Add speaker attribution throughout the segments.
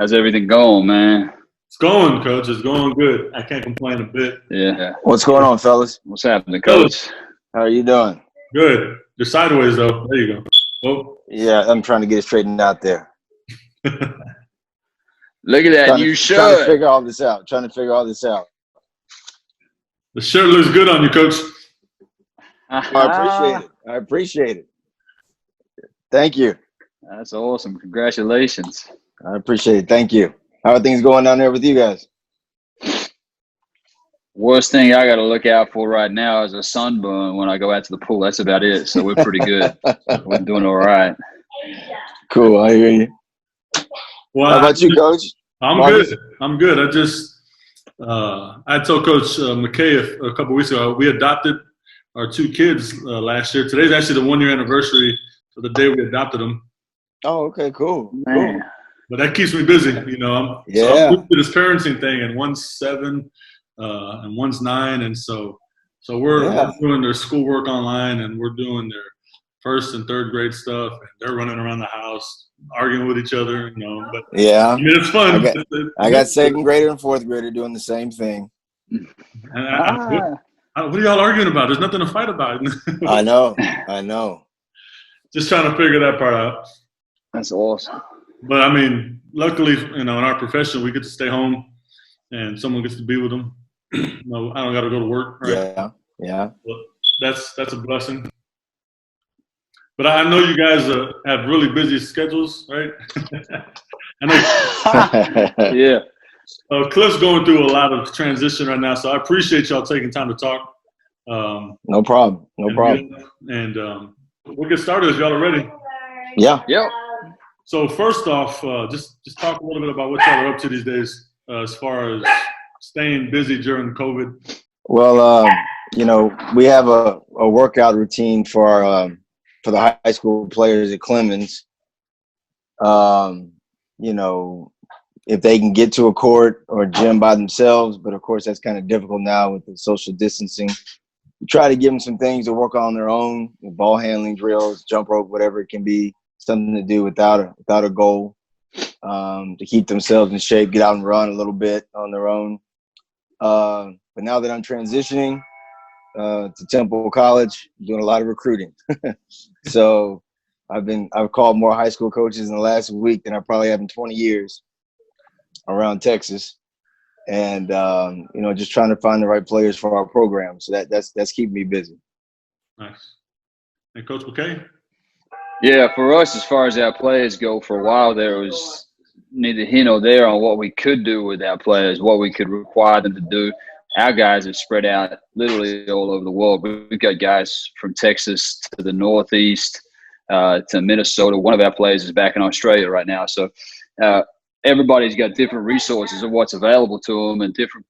Speaker 1: How's everything going, man?
Speaker 2: It's going, Coach. It's going good. I can't complain a bit.
Speaker 1: Yeah.
Speaker 3: What's going on, fellas?
Speaker 1: What's happening, Coach?
Speaker 3: How are you doing?
Speaker 2: Good. You're sideways, though. There you go. Oh.
Speaker 3: Yeah, I'm trying to get it straightened out there.
Speaker 1: Look at that. You should.
Speaker 3: Trying to figure all this out.
Speaker 2: The shirt looks good on you, Coach.
Speaker 3: I appreciate it. Thank you.
Speaker 1: That's awesome. Congratulations.
Speaker 3: I appreciate it. Thank you. How are things going down there with you guys?
Speaker 1: Worst thing I got to look out for right now is a sunburn when I go out to the pool. That's about it. So we're pretty good. We're doing all right.
Speaker 3: Cool. I hear you.
Speaker 2: Well,
Speaker 3: how about you, Coach?
Speaker 2: I'm good. I'm good. I told Coach Mackay a couple weeks ago, we adopted our two kids last year. Today's actually the 1-year anniversary of the day we adopted them.
Speaker 3: Oh, okay, cool.
Speaker 1: Man.
Speaker 3: Cool.
Speaker 2: But that keeps me busy, you know.
Speaker 3: Yeah.
Speaker 2: So I'm used to this parenting thing, and one's 7 and one's 9, and so we're doing their schoolwork online, and we're doing their 1st and 3rd grade stuff, and they're running around the house arguing with each other, you know. But
Speaker 3: yeah,
Speaker 2: I mean, it's fun.
Speaker 3: I got 2nd grader and 4th grader doing the same thing.
Speaker 2: And what are y'all arguing about? There's nothing to fight about.
Speaker 3: I know.
Speaker 2: Just trying to figure that part out.
Speaker 1: That's awesome.
Speaker 2: But I mean, luckily, you know, in our profession, we get to stay home, and someone gets to be with them. No, I don't got to go to work. Right?
Speaker 3: Yeah.
Speaker 2: Well, that's a blessing. But I know you guys have really busy schedules, right? I know.
Speaker 1: Yeah.
Speaker 2: Cliff's going through a lot of transition right now, so I appreciate y'all taking time to talk.
Speaker 3: No problem.
Speaker 2: And we'll get started if y'all are ready.
Speaker 3: Yeah.
Speaker 1: Yep.
Speaker 2: So first off, just talk a little bit about what y'all are up to these days as far as staying busy during COVID.
Speaker 3: Well, you know, we have a workout routine for the high school players at Clemens. You know, if they can get to a court or a gym by themselves, but of course that's kind of difficult now with the social distancing. We try to give them some things to work on their own, ball handling drills, jump rope, whatever it can be, something to do without a goal, to keep themselves in shape, get out and run a little bit on their own. But now that I'm transitioning to Temple College, I'm doing a lot of recruiting. So I've called more high school coaches in the last week than I probably have in 20 years around Texas. And, you know, just trying to find the right players for our program. So that's keeping me busy.
Speaker 2: Nice. And Coach Mackay?
Speaker 1: Yeah, for us, as far as our players go, for a while there was neither here nor there on what we could do with our players, what we could require them to do. Our guys are spread out literally all over the world. We've got guys from Texas to the Northeast to Minnesota. One of our players is back in Australia right now. So everybody's got different resources of what's available to them, and different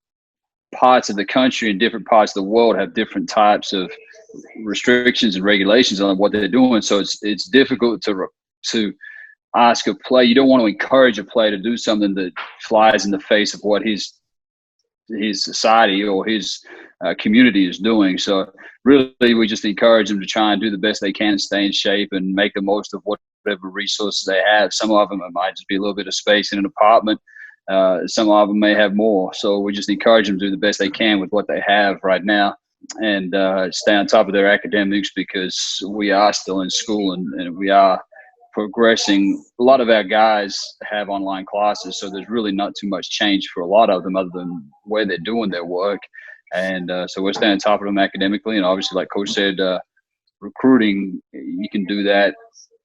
Speaker 1: parts of the country and different parts of the world have different types of restrictions and regulations on what they're doing. So it's difficult to ask a player. You don't want to encourage a player to do something that flies in the face of what his society or his community is doing. So really, we just encourage them to try and do the best they can and stay in shape and make the most of whatever resources they have. Some of them, it might just be a little bit of space in an apartment. Some of them may have more. So we just encourage them to do the best they can with what they have right now, and stay on top of their academics, because we are still in school and we are progressing. A lot of our guys have online classes, so there's really not too much change for a lot of them other than where they're doing their work. And so we're staying on top of them academically. And obviously, like Coach said, recruiting, you can do that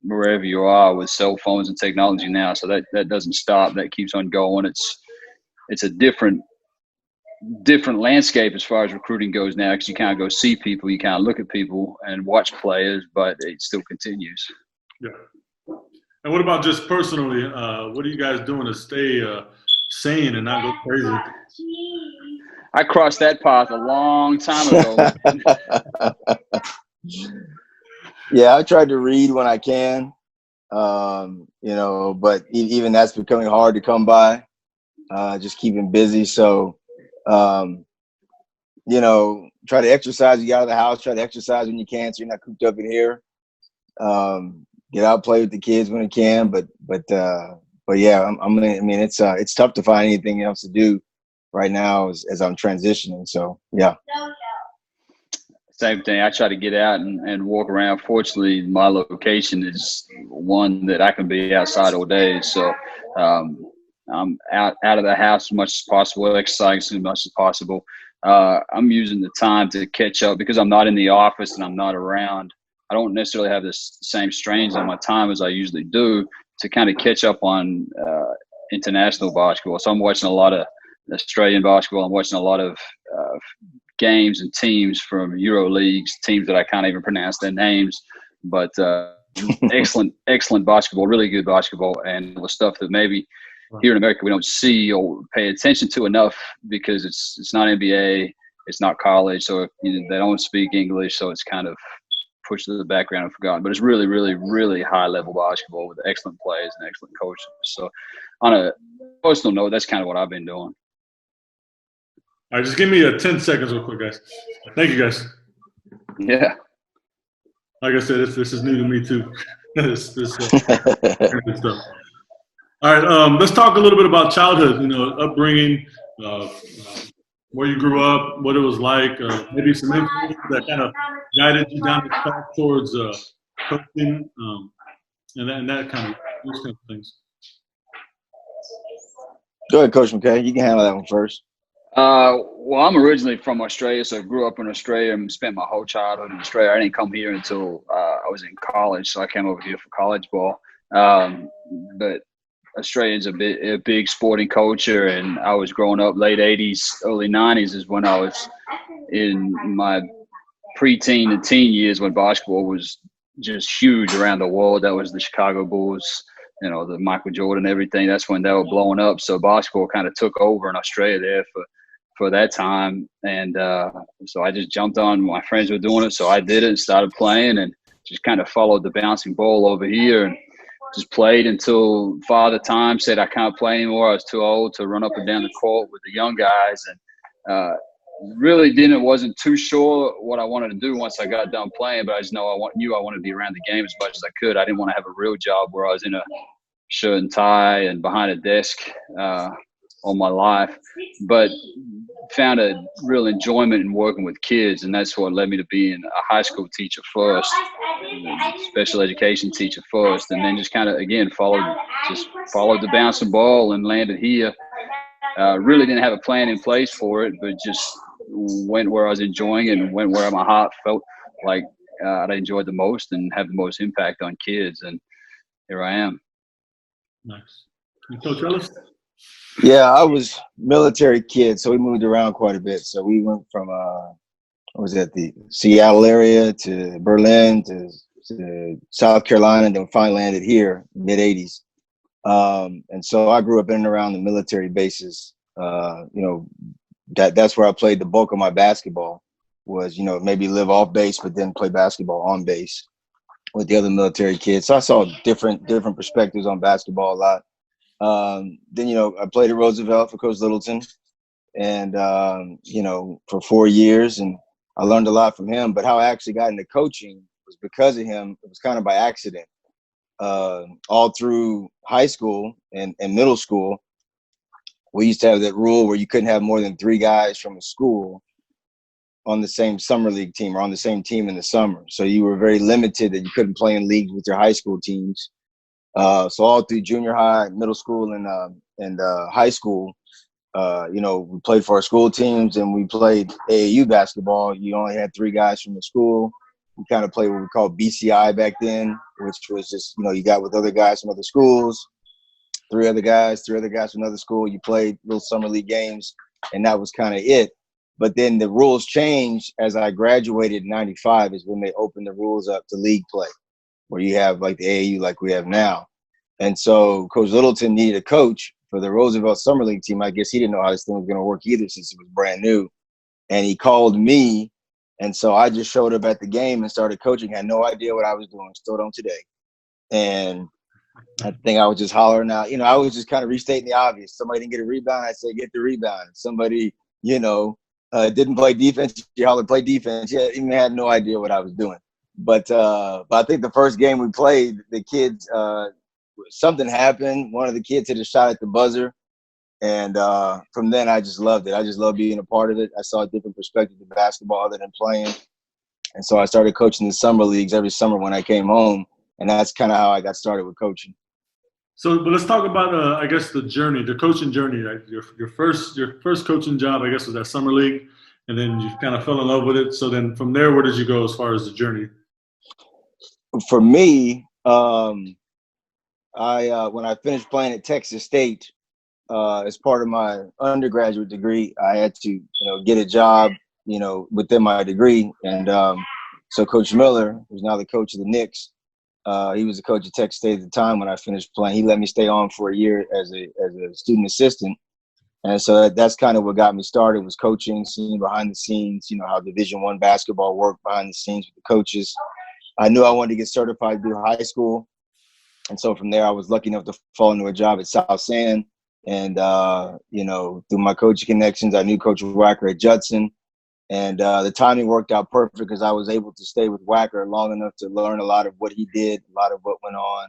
Speaker 1: wherever you are with cell phones and technology now. So that doesn't stop. That keeps on going. It's a different landscape as far as recruiting goes now, because you can't go see people, you can't look at people and watch players, but it still continues.
Speaker 2: Yeah. And what about just personally? What are you guys doing to stay sane and not go crazy?
Speaker 1: I crossed that path a long time ago.
Speaker 3: Yeah, I tried to read when I can, you know, but even that's becoming hard to come by, just keeping busy. So, you know, try to exercise. You get out of the house, try to exercise when you can, so you're not cooped up in here. Get out, play with the kids when you can, but but yeah, I mean, it's tough to find anything else to do right now as I'm transitioning. So yeah.
Speaker 1: Same thing. I try to get out and walk around. Fortunately, my location is one that I can be outside all day. So I'm out of the house as much as possible, exercising as much as possible. I'm using the time to catch up because I'm not in the office and I'm not around. I don't necessarily have the same strains on my time as I usually do to kind of catch up on international basketball. So I'm watching a lot of Australian basketball. I'm watching a lot of games and teams from Euro leagues, teams that I can't even pronounce their names, but excellent basketball, really good basketball, and the stuff that maybe here in America we don't see or pay attention to enough because it's not NBA, it's not college, so they don't speak English, so it's kind of pushed to the background and forgotten. But it's really, really, really high level basketball with excellent players and excellent coaches. So on a personal note, that's kind of what I've been doing.
Speaker 2: All right, just give me 10 seconds real quick, guys. Thank you, guys.
Speaker 1: Yeah.
Speaker 2: Like I said, this is new to me, too. this stuff. All right, let's talk a little bit about childhood, upbringing, where you grew up, what it was like, maybe some influence that kind of guided you down the path towards coaching, and that kind of, those kind of things.
Speaker 3: Go ahead, Coach Mackay. You can handle that one first.
Speaker 1: Well, I'm originally from Australia, so I grew up in Australia and spent my whole childhood in Australia. I didn't come here until I was in college, so I came over here for college ball. But Australia's a big sporting culture, and I was growing up late 80s, early 90s is when I was in my preteen and teen years when basketball was just huge around the world. That was the Chicago Bulls, the Michael Jordan, everything. That's when they were blowing up. So basketball kind of took over in Australia there for that time. And so I just jumped on. My friends were doing it, so I did it and started playing and just kind of followed the bouncing ball over here and just played until Father Time said I can't play anymore. I was too old to run up and down the court with the young guys, and really wasn't too sure what I wanted to do once I got done playing, but I just knew I wanted to be around the game as much as I could. I didn't want to have a real job where I was in a shirt and tie and behind a desk all my life, but found a real enjoyment in working with kids, and that's what led me to being a high school teacher first, special education teacher first, and then just kind of again followed the bouncing ball and landed here. Really didn't have a plan in place for it, but just went where I was enjoying it and went where my heart felt like I enjoyed the most and have the most impact on kids, and here I am.
Speaker 2: Nice. And Coach Ellis?
Speaker 3: Yeah, I was military kid, so we moved around quite a bit. So we went from the Seattle area to Berlin to South Carolina, and then finally landed here mid '80s. And so I grew up in and around the military bases. That's where I played the bulk of my basketball. Was maybe live off base, but then play basketball on base with the other military kids. So I saw different perspectives on basketball a lot. Then I played at Roosevelt for Coach Littleton, and for 4 years, and I learned a lot from him. But how I actually got into coaching was because of him. It was kind of by accident. All through high school and middle school, we used to have that rule where you couldn't have more than 3 guys from a school on the same summer league team or on the same team in the summer. So you were very limited that you couldn't play in leagues with your high school teams. So all through junior high, middle school, and high school, we played for our school teams and we played AAU basketball. You only had 3 guys from the school. We kind of played what we called BCI back then, which was just, you got with other guys from other schools, 3 other guys from another school. You played little summer league games, and that was kind of it. But then the rules changed as I graduated in '95 is when they opened the rules up to league play, where you have like the AAU like we have now. And so Coach Littleton needed a coach for the Roosevelt Summer League team. I guess he didn't know how this thing was going to work either since it was brand new. And he called me. And so I just showed up at the game and started coaching. Had no idea what I was doing. Still don't today. And I think I was just hollering out. I was just kind of restating the obvious. Somebody didn't get a rebound. I said, get the rebound. Somebody, didn't play defense. You hollered, play defense. Yeah, even had no idea what I was doing. But I think the first game we played, the kids something happened. One of the kids hit a shot at the buzzer. And from then, I just loved it. I just loved being a part of it. I saw a different perspective of basketball other than playing. And so I started coaching the summer leagues every summer when I came home. And that's kind of how I got started with coaching.
Speaker 2: So, but let's talk about, I guess, the journey, the coaching journey. Right? Your first coaching job, I guess, was at summer league, and then you kind of fell in love with it. So then, from there, where did you go as far as the journey?
Speaker 3: For me, when I finished playing at Texas State, as part of my undergraduate degree, I had to, get a job, within my degree, and so Coach Miller, who's now the coach of the Knicks. He was the coach at Texas State at the time when I finished playing. He let me stay on for a year as a student assistant. And so that's kind of what got me started, was coaching, seeing behind the scenes, how Division I basketball worked behind the scenes with the coaches. I knew I wanted to get certified through high school. And so from there, I was lucky enough to fall into a job at South San. And, through my coaching connections, I knew Coach Wacker at Judson. And the timing worked out perfect because I was able to stay with Wacker long enough to learn a lot of what he did, a lot of what went on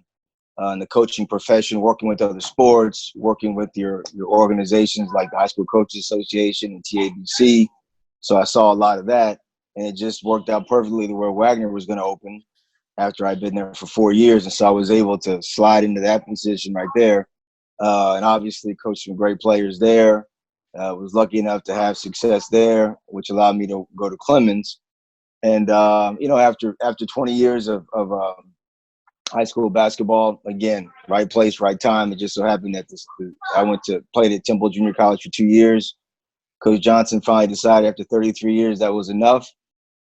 Speaker 3: in the coaching profession, working with other sports, working with your organizations like the High School Coaches Association and TABC. So I saw a lot of that, and it just worked out perfectly to where Wagner was going to open after I'd been there for 4 years. And so I was able to slide into that position right there, and obviously coach some great players there. Was lucky enough to have success there, which allowed me to go to Clemens. And, after 20 years of high school basketball, again, right place, right time. It just so happened that I played at Temple Junior College for 2 years. Coach Johnson finally decided after 33 years that was enough.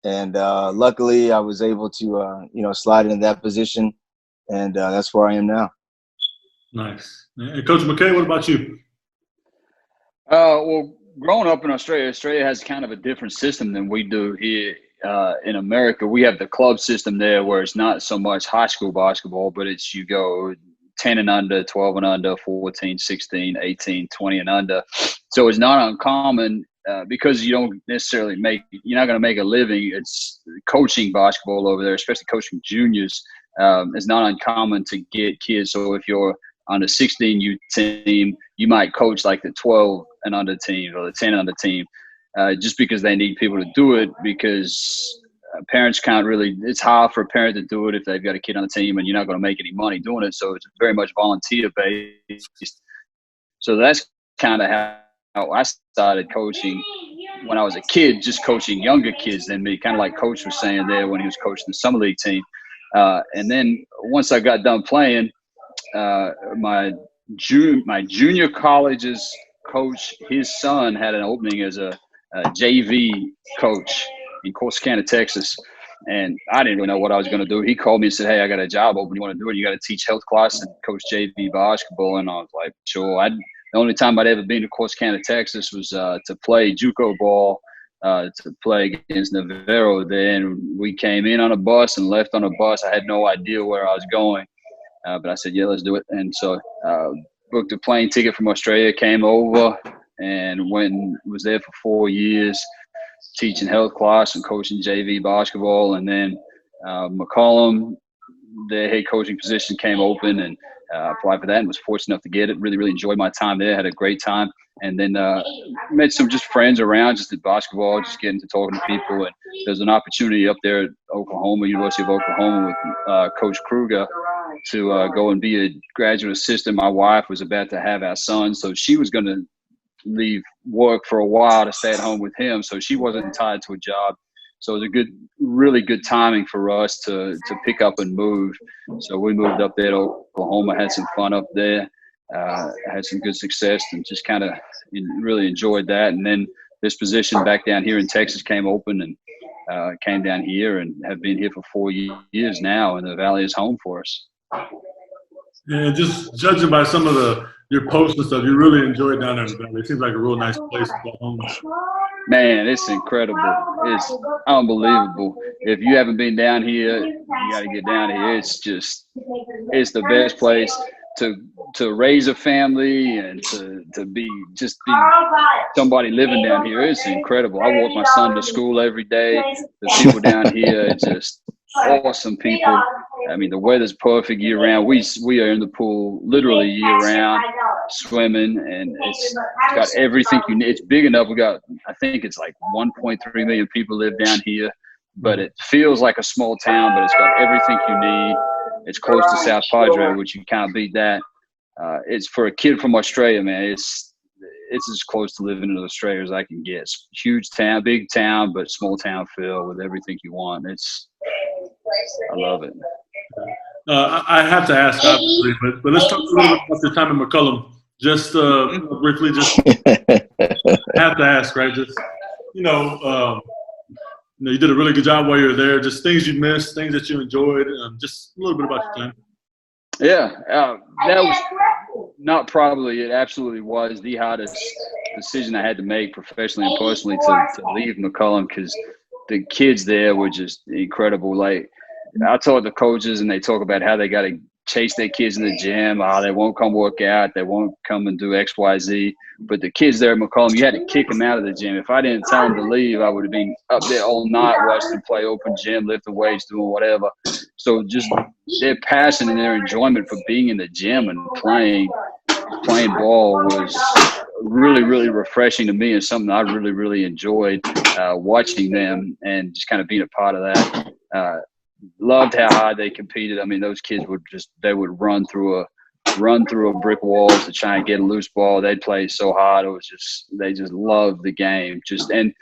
Speaker 3: And luckily, I was able to, slide into that position. And that's where I am now. Nice.
Speaker 2: And Coach Mackay, what about you?
Speaker 1: Well, growing up in Australia has kind of a different system than we do here in America. We have the club system there where it's not so much high school basketball, but it's you go 10 and under, 12 and under, 14, 16, 18, 20 and under. So it's not uncommon because you don't necessarily you're not going to make a living. It's coaching basketball over there, especially coaching juniors. It's not uncommon to get kids. So if you're on the 16U team, you might coach like the 12 and under team or the 10 and under team, just because they need people to do it, because parents can't really – it's hard for a parent to do it if they've got a kid on the team and you're not going to make any money doing it. So it's very much volunteer-based. So that's kind of how I started coaching when I was a kid, just coaching younger kids than me, kind of like Coach was saying there when he was coaching the summer league team. And then once I got done playing, my junior college's coach, his son had an opening as a JV coach in Corsicana, Texas, and I didn't really know what I was going to do. He called me and said, "Hey, I got a job open. You want to do it? You got to teach health class and coach JV basketball." And I was like, "Sure." The only time I'd ever been to Corsicana, Texas, was to play JUCO ball, to play against Navarro. Then we came in on a bus and left on a bus. I had no idea where I was going. But I said, yeah, let's do it. And so booked a plane ticket from Australia, came over, and was there for 4 years teaching health class and coaching JV basketball. And then McCollum, their head coaching position came open, and applied for that and was fortunate enough to get it. Really, really enjoyed my time there. Had a great time. And then met some just friends around, just at basketball, just getting to talking to people. And there's an opportunity up there at University of Oklahoma with Coach Kruger to go and be a graduate assistant. My wife was about to have our son, so she was going to leave work for a while to stay at home with him. So she wasn't tied to a job. So it was really good timing for us to pick up and move. So we moved up there to Oklahoma, had some fun up there, had some good success, and just kind of really enjoyed that. And then this position back down here in Texas came open, and came down here and have been here for 4 years now, and the Valley is home for us.
Speaker 2: Yeah, just judging by some of your posts and stuff, you really enjoyed down there in the Valley. It seems like a real nice place to go home.
Speaker 1: Man, it's incredible. It's unbelievable. If you haven't been down here, you got to get down here. It's the best place to raise a family and to be somebody living down here. It's incredible. I walk my son to school every day. The people down here are just awesome people. I mean, the weather's perfect year round. We are in the pool literally year round, swimming, and it's got everything you need. It's big enough. I think it's like 1.3 million people live down here, but it feels like a small town, but it's got everything you need. It's close to South Padre, which you can't beat that. It's for a kid from Australia, man. It's as close to living in Australia as I can get. It's huge town, big town, but small town feel with everything you want. I love it.
Speaker 2: I have to ask, obviously, but let's talk a little bit about your time in McCollum. Just briefly, just have to ask, right? Just you did a really good job while you were there. Just things you missed, things that you enjoyed. Just a little bit about your time.
Speaker 1: Yeah, that was not probably. It absolutely was the hardest decision I had to make professionally and personally to leave McCollum, because the kids there were just incredible. Like, I talk to coaches and they talk about how they got to chase their kids in the gym. They won't come work out. They won't come and do X, Y, Z. But the kids there at McCollum, you had to kick them out of the gym. If I didn't tell them to leave, I would have been up there all night watching them play open gym, lifting weights, doing whatever. So just their passion and their enjoyment for being in the gym and playing ball was really, really refreshing to me, and something I really, really enjoyed watching them and just kind of being a part of that. Loved how hard they competed. I mean, those kids would run through a brick wall to try and get a loose ball. They'd play so hard. They just loved the game. And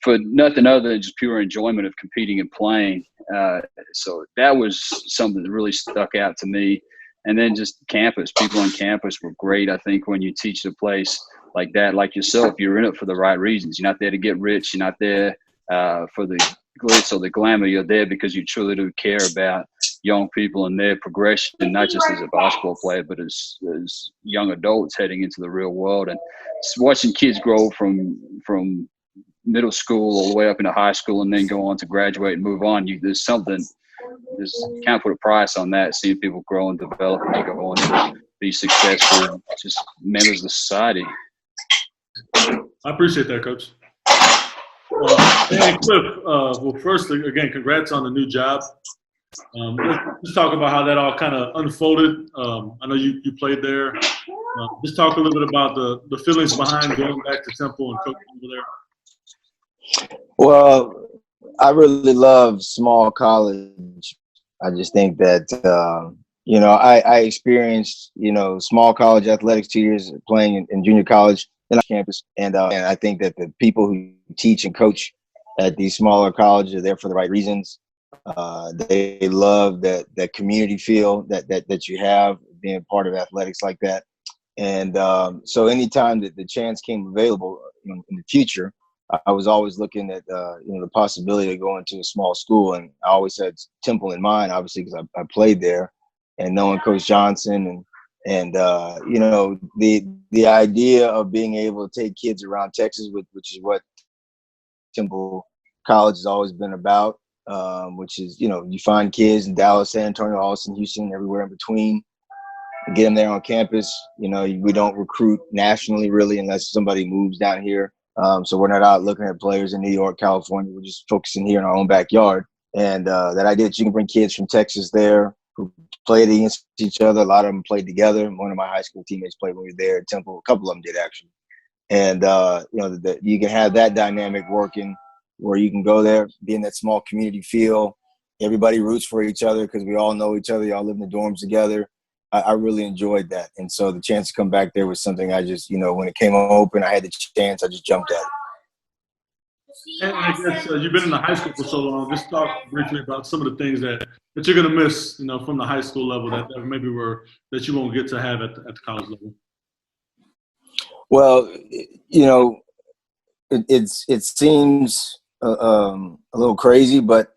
Speaker 1: for nothing other than just pure enjoyment of competing and playing. So that was something that really stuck out to me. And then just campus, people on campus were great. I think when you teach a place like that, like yourself, you're in it for the right reasons. You're not there to get rich. You're not there for the glitz or the glamour. You're there because you truly do care about young people and their progression, not just as a basketball player, but as young adults heading into the real world. And watching kids grow from middle school all the way up into high school and then go on to graduate and move on, you can't put a price on that, seeing people grow and develop and they go on to be successful, just members of society.
Speaker 2: I appreciate that, Coach. Hey, Cliff, well, first, again, congrats on the new job. Let's talk about how that all kind of unfolded. I know you played there. Just talk a little bit about the feelings behind going back to Temple and coaching over there.
Speaker 3: Well, I really love small college. I just think that, I experienced, small college athletics 2 years playing in junior college in our campus. And I think that the people who teach and coach at these smaller colleges are there for the right reasons. They love that community feel that you have being part of athletics like that. And so anytime that the chance came available in the future, I was always looking at the possibility of going to a small school, and I always had Temple in mind, obviously, because I played there, and knowing Coach Johnson and the idea of being able to take kids around Texas, which is what Temple College has always been about, which is you find kids in Dallas, San Antonio, Austin, Houston, everywhere in between. Get them there on campus. We don't recruit nationally really unless somebody moves down here. So we're not out looking at players in New York, California. We're just focusing here in our own backyard. And that idea that you can bring kids from Texas there who played against each other. A lot of them played together. One of my high school teammates played when we were there at Temple. A couple of them did, actually. And, that you can have that dynamic working where you can go there, be in that small community feel. Everybody roots for each other because we all know each other. Y'all live in the dorms together. I really enjoyed that. And so the chance to come back there was something I just, when it came open, I had the chance, I just jumped at it.
Speaker 2: And I guess you've been in the high school for so long. Just talk briefly about some of the things that you're going to miss, from the high school level that maybe that you won't get to have at the college level.
Speaker 3: Well, it seems a little crazy, but,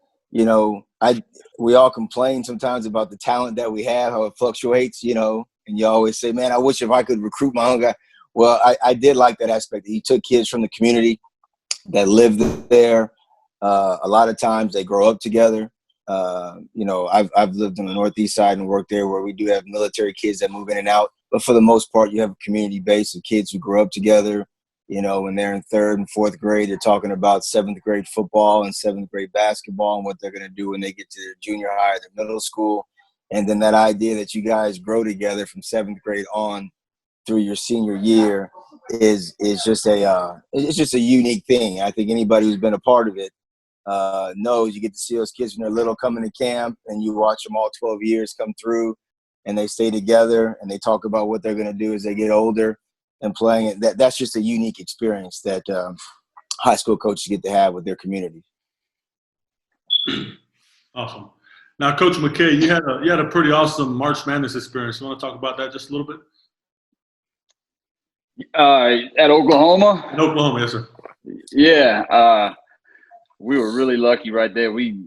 Speaker 3: we all complain sometimes about the talent that we have, how it fluctuates, and you always say, man, I wish if I could recruit my own guy. Well, I did like that aspect. He took kids from the community that lived there. A lot of times they grow up together. I've lived on the Northeast side and worked there where we do have military kids that move in and out. But for the most part, you have a community base of kids who grow up together. When they're in 3rd and 4th grade, they're talking about 7th grade football and 7th grade basketball and what they're going to do when they get to their junior high, their middle school. And then that idea that you guys grow together from 7th grade on through your senior year is just it's just a unique thing. I think anybody who's been a part of it knows you get to see those kids when they're little coming to camp, and you watch them all 12 years come through, and they stay together and they talk about what they're going to do as they get older and playing it. That's just a unique experience that high school coaches get to have with their community.
Speaker 2: Awesome. Now, Coach Mackay, you had a pretty awesome March Madness experience. You want to talk about that just a little bit?
Speaker 1: At Oklahoma?
Speaker 2: In Oklahoma, yes, sir.
Speaker 1: Yeah. We were really lucky right there. We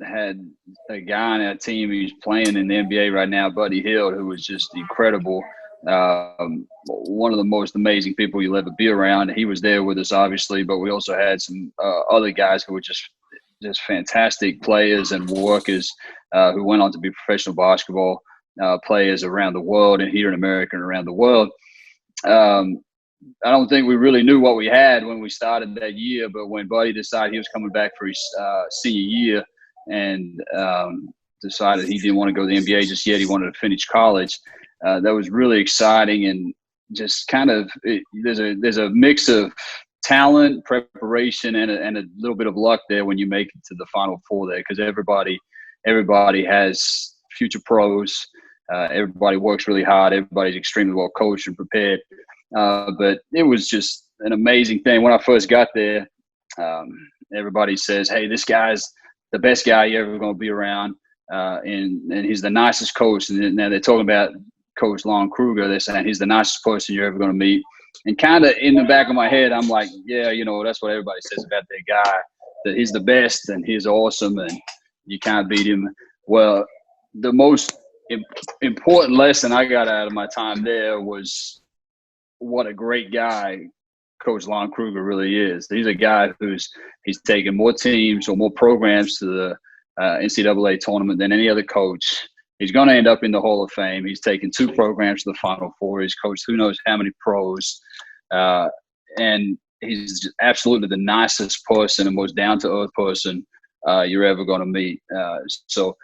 Speaker 1: had a guy on our team who's playing in the NBA right now, Buddy Hield, who was just incredible. One of the most amazing people you'll ever be around. He was there with us, obviously, but we also had some other guys who were just fantastic players and workers who went on to be professional basketball players around the world and here in America and around the world. I don't think we really knew what we had when we started that year, but when Buddy decided he was coming back for his senior year and decided he didn't want to go to the NBA just yet, he wanted to finish college, that was really exciting. And just kind of there's a mix of talent, preparation, and a little bit of luck there when you make it to the Final Four there, because everybody has future pros. Everybody works really hard. Everybody's extremely well coached and prepared. But it was just an amazing thing. When I first got there, everybody says, hey, this guy's the best guy you're ever going to be around. And he's the nicest coach. And now they're talking about Coach Lon Kruger. They're saying he's the nicest person you're ever going to meet. And kind of in the back of my head, I'm like, yeah, that's what everybody says about that guy, that he's the best and he's awesome and you can't beat him. Well, the most important lesson I got out of my time there was what a great guy Coach Lon Kruger really is. He's a guy he's taken more teams or more programs to the NCAA tournament than any other coach. He's going to end up in the Hall of Fame. He's taken 2 programs to the Final Four. He's coached who knows how many pros. And he's absolutely the nicest person and most down-to-earth person you're ever going to meet. So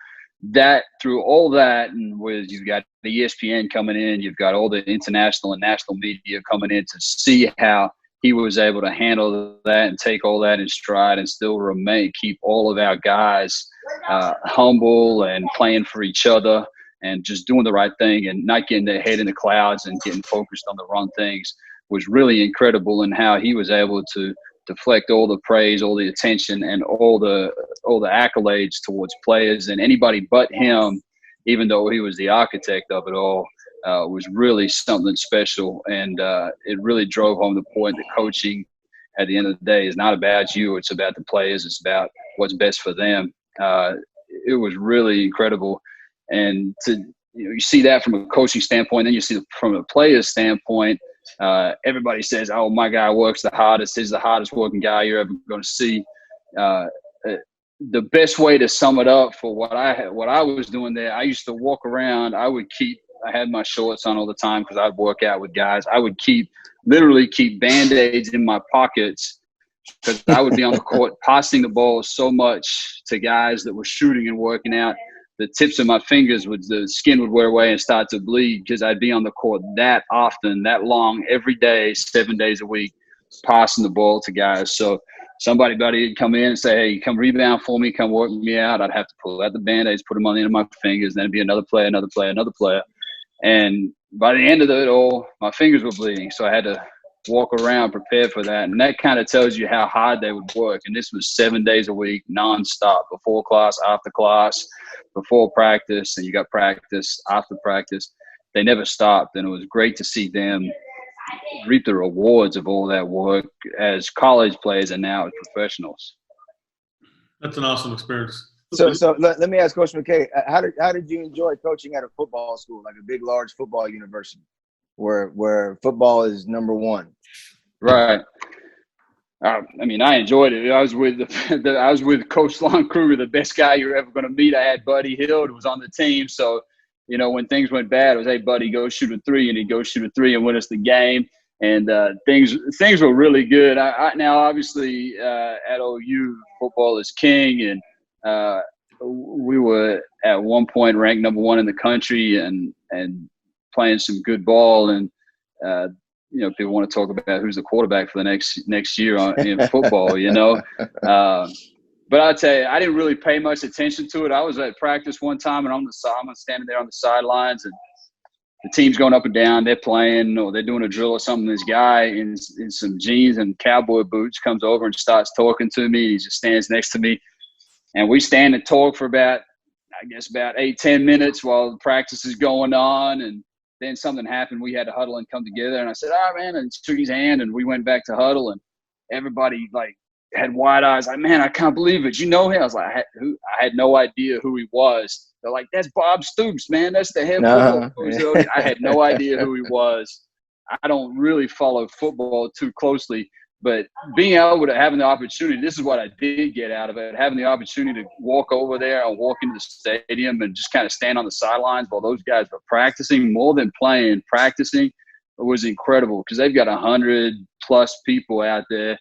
Speaker 1: that through all that, and with you've got the ESPN coming in, you've got all the international and national media coming in to see how he was able to handle that and take all that in stride and still keep all of our guys humble and playing for each other and just doing the right thing and not getting their head in the clouds and getting focused on the wrong things was really incredible. And how he was able to deflect all the praise, all the attention, and all the accolades towards players and anybody but him, even though he was the architect of it all, was really something special. And it really drove home the point that coaching at the end of the day is not about you. It's about the players. It's about what's best for them. It was really incredible. And you see that from a coaching standpoint, then you see from a player's standpoint. Everybody says, oh, my guy works the hardest. He's the hardest working guy you're ever going to see. The best way to sum it up for what I was doing there, I used to walk around. I had my shorts on all the time because I'd work out with guys. I would literally keep Band-Aids in my pockets because I would be on the court passing the ball so much to guys that were shooting and working out. The tips of my fingers the skin would wear away and start to bleed because I'd be on the court that often, that long, every day, 7 days a week, passing the ball to guys. So buddy would come in and say, hey, come rebound for me, come work me out. I'd have to pull out the Band-Aids, put them on the end of my fingers, then it'd be another player. And by the end of it all, my fingers were bleeding. So I had to walk around prepared for that. And that kind of tells you how hard they would work. And this was 7 days a week, nonstop, before class, after class, before practice, and you got practice, after practice. They never stopped. And it was great to see them reap the rewards of all that work as college players and now as professionals.
Speaker 2: That's an awesome experience.
Speaker 3: So let me ask Coach Mackay, how did you enjoy coaching at a football school, like a big, large football university where football is number one?
Speaker 1: Right. I enjoyed it. I was with Coach Lon Kruger, the best guy you're ever going to meet. I had Buddy Hield, who was on the team. So, when things went bad, it was, hey, Buddy, go shoot a 3, and he'd go shoot a 3 and win us the game. And things were really good. Now, obviously, at OU, football is king, and we were at one point ranked number one in the country and playing some good ball. And, people want to talk about who's the quarterback for the next year in football, But I'll tell you, I didn't really pay much attention to it. I was at practice one time, and I'm standing there on the sidelines, and the team's going up and down. They're playing, or they're doing a drill or something. This guy in some jeans and cowboy boots comes over and starts talking to me. He just stands next to me, and we stand and talk for about 8-10 minutes while the practice is going on. And then something happened. We had to huddle and come together. And I said, man, and shook his hand, and we went back to huddle, and everybody had wide eyes. Like, man, I can't believe it. You know him? I was like, I had no idea who he was. They're like, that's Bob Stoops, man. That's the head football coach. I had no idea who he was. I don't really follow football too closely, but being able to having the opportunity, this is what I did get out of it, having the opportunity to walk over there and walk into the stadium and just kind of stand on the sidelines while those guys were practicing, more than playing, practicing. It was incredible because they've got 100+ people out there.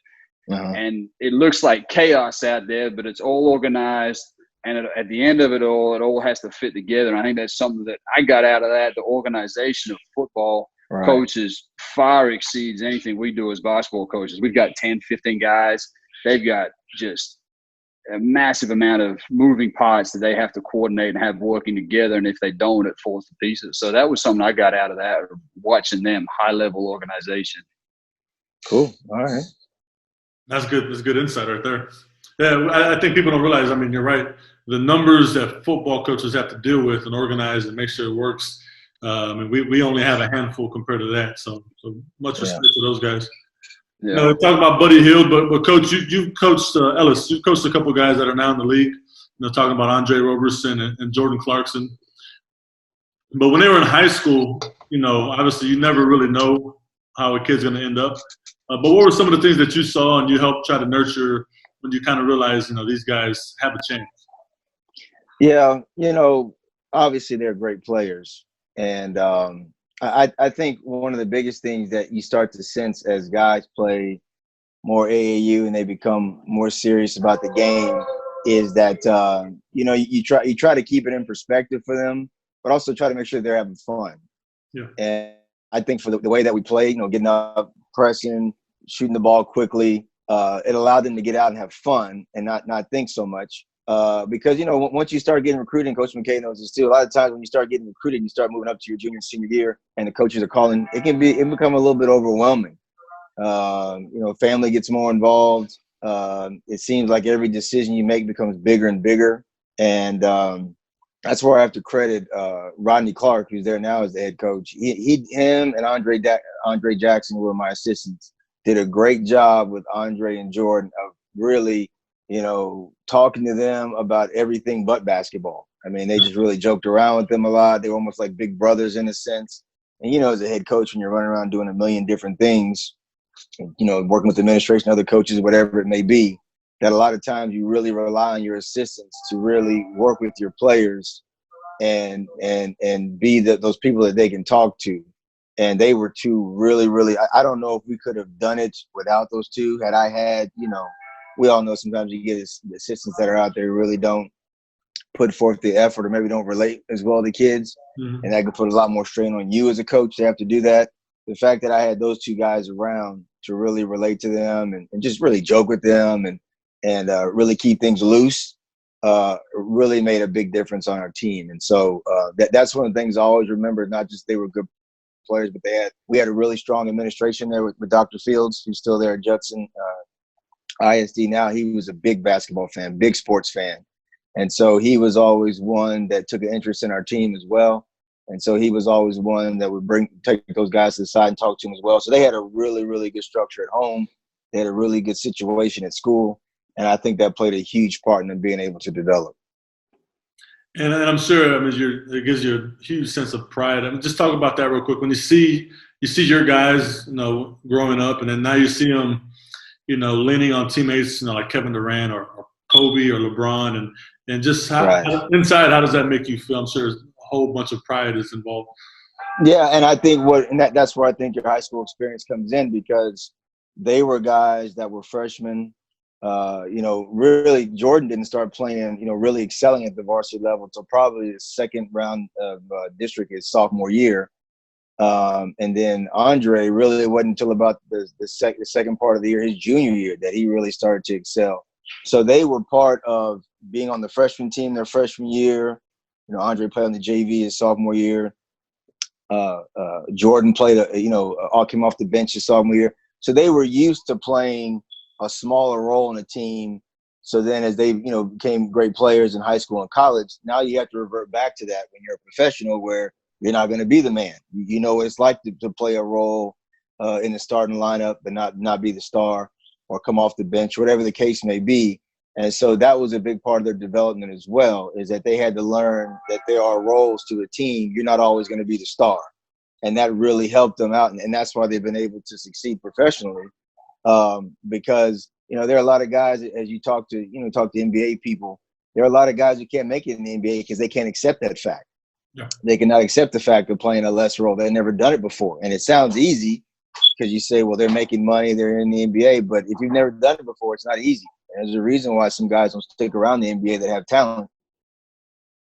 Speaker 1: And it looks like chaos out there, but it's all organized. And at the end of it all has to fit together. And I think that's something that I got out of that. The organization of football coaches far exceeds anything we do as basketball coaches. We've got 10, 15 guys. They've got just a massive amount of moving parts that they have to coordinate and have working together. And if they don't, it falls to pieces. So that was something I got out of that, watching them, high-level organization.
Speaker 3: Cool. All right.
Speaker 2: That's good. That's good insight right there. Yeah, I think people don't realize. I mean, you're right. The numbers that football coaches have to deal with and organize and make sure it works. And we only have a handful compared to that. So much respect to those guys. Yeah. Talking about Buddy Hield, but Coach, you've coached Ellis. You've coached a couple of guys that are now in the league. Talking about Andre Roberson and Jordan Clarkson. But when they were in high school, obviously you never really know how a kid's going to end up. But what were some of the things that you saw and you helped try to nurture when you kind of realized, these guys have a chance?
Speaker 3: Yeah, obviously they're great players. And I think one of the biggest things that you start to sense as guys play more AAU and they become more serious about the game is that, you try to keep it in perspective for them, but also try to make sure they're having fun.
Speaker 2: Yeah.
Speaker 3: And I think for the way that we play, getting up, pressing, shooting the ball quickly, it allowed them to get out and have fun and not think so much. Because, once you start getting recruited, Coach Mackay knows this too, a lot of times when you start getting recruited, you start moving up to your junior, senior year, and the coaches are calling, it become a little bit overwhelming. Family gets more involved. It seems like every decision you make becomes bigger and bigger. And that's where I have to credit Rodney Clark, who's there now as the head coach. Him and Andre Jackson were my assistants. Did a great job with Andre and Jordan of really, talking to them about everything but basketball. I mean, they just really joked around with them a lot. They were almost like big brothers in a sense. And, as a head coach, when you're running around doing a million different things, working with administration, other coaches, whatever it may be, that a lot of times you really rely on your assistants to really work with your players and be those people that they can talk to. And they were two really, really – I don't know if we could have done it without those two. Had I had, we all know sometimes you get assistants that are out there who really don't put forth the effort or maybe don't relate as well to kids. Mm-hmm. And that could put a lot more strain on you as a coach to have to do that. The fact that I had those two guys around to really relate to them and just really joke with them and really keep things loose really made a big difference on our team. And so that's one of the things I always remember, not just they were good players, but we had a really strong administration there with Dr. Fields, who's still there at Judson ISD now. He was a big basketball fan, big sports fan. And so he was always one that took an interest in our team as well. And so he was always one that would take those guys to the side and talk to them as well. So they had a really, really good structure at home. They had a really good situation at school. And I think that played a huge part in them being able to develop.
Speaker 2: And I'm sure, it gives you a huge sense of pride. Just talk about that real quick. When you see your guys, growing up, and then now you see them, leaning on teammates, like Kevin Durant or Kobe or LeBron, and just inside, how does that make you feel? I'm sure a whole bunch of pride is involved.
Speaker 3: Yeah, and I think that's where I think your high school experience comes in, because they were guys that were freshmen really Jordan didn't start playing, really excelling at the varsity level until probably the second round of district his sophomore year. And then Andre really wasn't until about the second part of the year, his junior year, that he really started to excel. So they were part of being on the freshman team their freshman year. Andre played on the JV his sophomore year. Jordan played, all came off the bench his sophomore year. So they were used to playing a smaller role in a team. So then as they, became great players in high school and college, now you have to revert back to that when you're a professional where you're not going to be the man. You know what it's like to play a role in the starting lineup but not be the star or come off the bench, whatever the case may be. And so that was a big part of their development as well, is that they had to learn that there are roles to a team. You're not always going to be the star. And that really helped them out. And that's why they've been able to succeed professionally. Because, there are a lot of guys, as you talk to NBA people, there are a lot of guys who can't make it in the NBA because they can't accept that fact. Yeah. They cannot accept the fact of playing a less role. They've never done it before. And it sounds easy because you say, well, they're making money, they're in the NBA. But if you've never done it before, it's not easy. And there's a reason why some guys don't stick around the NBA that have talent,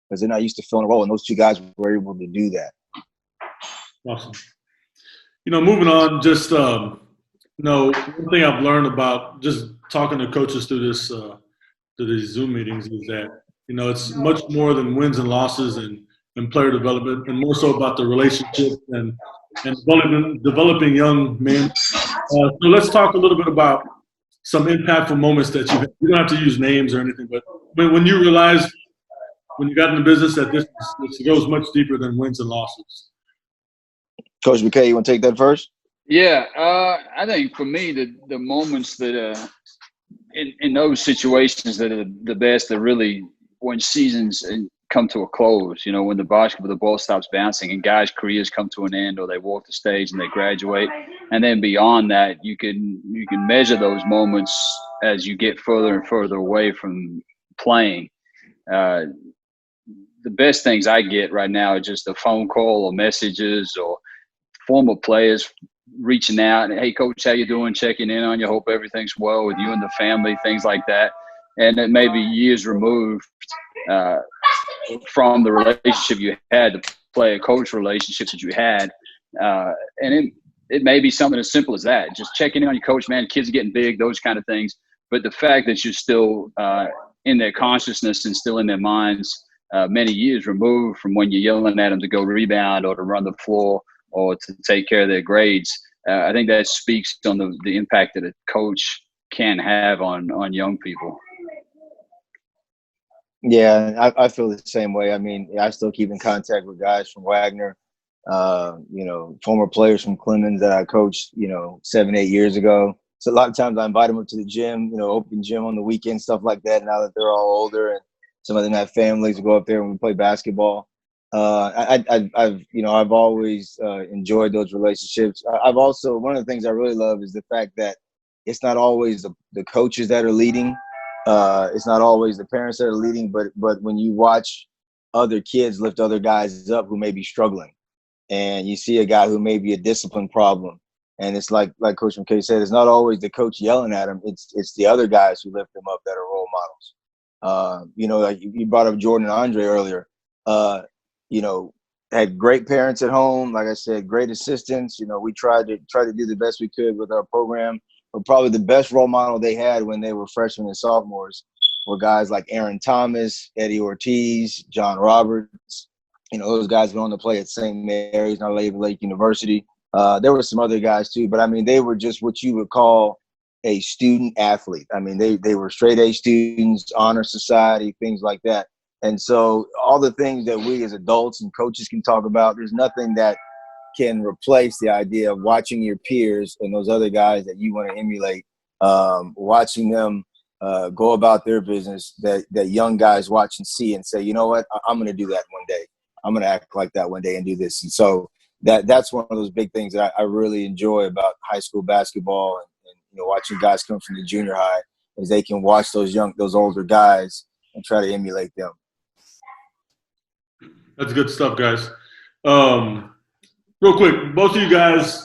Speaker 3: because they're not used to filling a role. And those two guys were able to do that.
Speaker 2: Awesome. Moving on, just, one thing I've learned about just talking to coaches through this, through these Zoom meetings is that, it's much more than wins and losses and player development, and more so about the relationship and developing young men. So let's talk a little bit about some impactful moments that you don't have to use names or anything, but when you realized when you got in the business that this goes much deeper than wins and losses.
Speaker 3: Coach Mackay, you want to take that first?
Speaker 1: Yeah, I think for me, the moments that in those situations that are the best are really when seasons come to a close. When the ball stops bouncing and guys' careers come to an end, or they walk the stage and they graduate, and then beyond that, you can measure those moments as you get further and further away from playing. The best things I get right now are just a phone call or messages or former players reaching out and, hey, coach, how you doing? Checking in on you. Hope everything's well with you and the family, things like that. And it may be years removed from the relationship you had, the player-coach relationships that you had. And it may be something as simple as that, just checking in on your coach, man, kids are getting big, those kind of things. But the fact that you're still in their consciousness and still in their minds many years removed from when you're yelling at them to go rebound or to run the floor or to take care of their grades, I think that speaks on the impact that a coach can have on young people.
Speaker 3: Yeah, I feel the same way. I mean, I still keep in contact with guys from Wagner, former players from Clemens that I coached, 7-8 years ago. So a lot of times I invite them up to the gym, open gym on the weekend, stuff like that. Now that they're all older and some of them have families, to go up there and we play basketball. I've always enjoyed those relationships. I've also, one of the things I really love is the fact that it's not always the coaches that are leading. It's not always the parents that are leading, but when you watch other kids lift other guys up who may be struggling, and you see a guy who may be a discipline problem, and it's like Coach Mackay said, it's not always the coach yelling at him. It's the other guys who lift them up that are role models. Like you brought up Jordan and Andre earlier. Had great parents at home. Like I said, great assistants. We tried to do the best we could with our program. But probably the best role model they had when they were freshmen and sophomores were guys like Aaron Thomas, Eddie Ortiz, John Roberts. Those guys went on to play at St. Mary's, now Lake University. There were some other guys too, but I mean, they were just what you would call a student athlete. I mean, they were straight A students, honor society, things like that. And so all the things that we as adults and coaches can talk about, there's nothing that can replace the idea of watching your peers and those other guys that you want to emulate, watching them go about their business, that young guys watch and see and say, you know what, I'm going to do that one day. I'm going to act like that one day and do this. And so that's one of those big things that I really enjoy about high school basketball and watching guys come from the junior high, is they can watch those older guys and try to emulate them.
Speaker 2: That's good stuff, guys. Real quick, both of you guys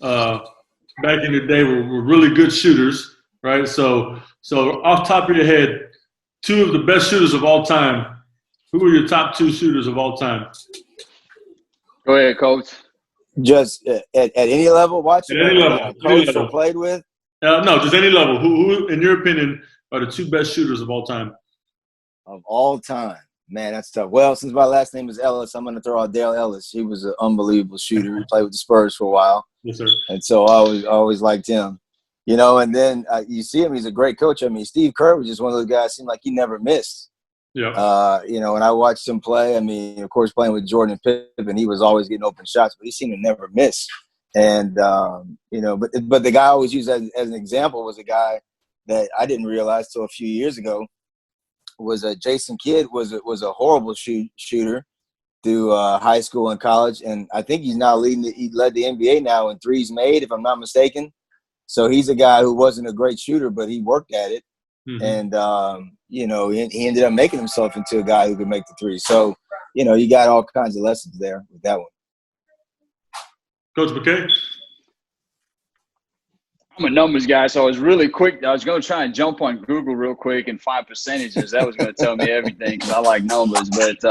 Speaker 2: back in the day were really good shooters, right? So off top of your head, two of the best shooters of all time. Who are your top two shooters of all time?
Speaker 1: Go ahead, Coach.
Speaker 3: Just at any level, watching
Speaker 2: At any
Speaker 3: or
Speaker 2: level.
Speaker 3: coached or played with?
Speaker 2: No, just any level. Who, in your opinion, are the two best shooters of all time?
Speaker 3: Of all time. Man, that's tough. Well, since my last name is Ellis, I'm going to throw out Dale Ellis. He was an unbelievable shooter. He played with the Spurs for a while.
Speaker 2: Yes, sir.
Speaker 3: And so I always liked him. You know, and then you see him, he's a great coach. I mean, Steve Kerr was just one of those guys, seemed like he never missed.
Speaker 2: Yeah.
Speaker 3: You know, when I watched him play, I mean, of course, playing with Jordan and Pippen, he was always getting open shots, but he seemed to never miss. And, you know, but the guy I always used as an example was a guy that I didn't realize till a few years ago was Jason Kidd was a horrible shooter through high school and college. And I think he's now he led the NBA now in threes made, if I'm not mistaken. So he's a guy who wasn't a great shooter, but he worked at it. Mm-hmm. And, you know, he ended up making himself into a guy who could make the three. So, you know, you got all kinds of lessons there with that one.
Speaker 2: Coach Mackay?
Speaker 1: I'm a numbers guy, so I was really quick. I was going to try and jump on Google real quick and find percentages. That was going to tell me everything because I like numbers. But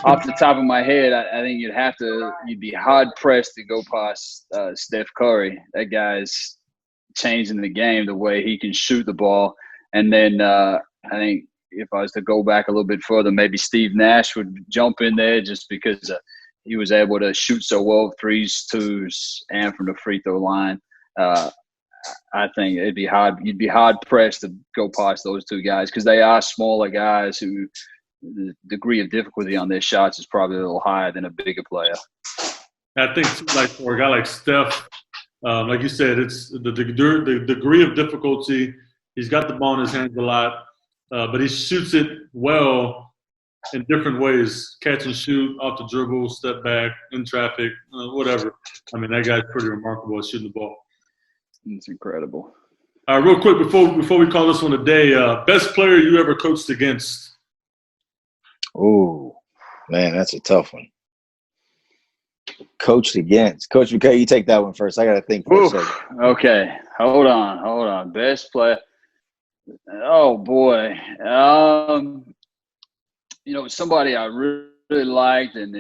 Speaker 1: off the top of my head, I think you'd be hard-pressed to go past Steph Curry. That guy's changing the game the way he can shoot the ball. And then I think if I was to go back a little bit further, maybe Steve Nash would jump in there just because he was able to shoot so well, threes, twos, and from the free throw line. I think you'd be hard pressed to go past those two guys because they are smaller guys who the degree of difficulty on their shots is probably a little higher than a bigger player.
Speaker 2: I think like for a guy like Steph, like you said, it's the degree of difficulty. He's got the ball in his hands a lot, but he shoots it well in different ways. Catch and shoot, off the dribble, step back, in traffic, whatever. I mean, that guy's pretty remarkable at shooting the ball.
Speaker 1: It's incredible.
Speaker 2: Real quick, before we call this one a day, best player you ever coached against?
Speaker 3: Oh, man, that's a tough one. Coached against. Coach McKay, you take that one first. I got to think for a second.
Speaker 1: Okay, hold on. Best player. Oh, boy. You know, somebody I really liked, and